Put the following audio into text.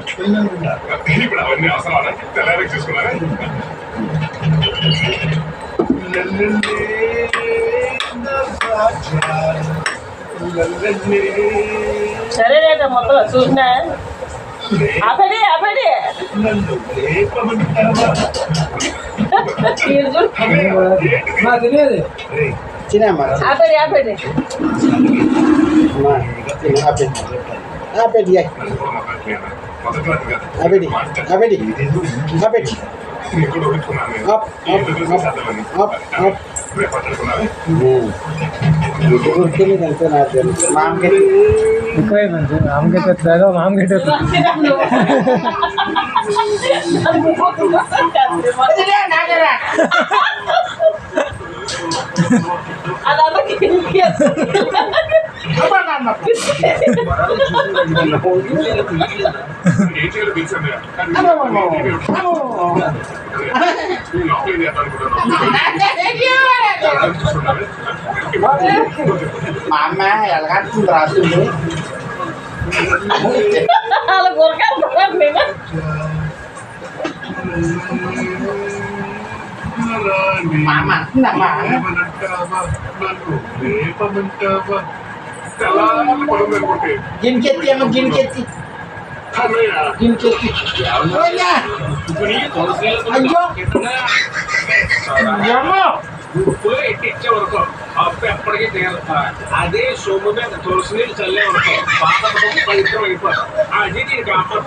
ఇప్పుడు అవన్నీ అవసరం తెల్లారికి చూసుకున్నారా సరేలేట మొత్తం చూసినా ఆపడి ఆపడి ఆపడి ఆపడి మా అమ్మ ఎలాగంటుంది రాస్తుంది అలా కొరకాలి మామ అంటుందమ్మా గిన్నెకెత్తి అమ్మ గిన్నెకెత్తి గిన్నెకెత్తి అయ్యో ఎట్టిచ్చే వరకు అప్పు ఎప్పటికీ తీరుతా అదే సొమ్ము మీద తులసి నీళ్ళు చల్లే వరకు పాత పవిత్రం అయిపోతాం అది నీకు అర్థం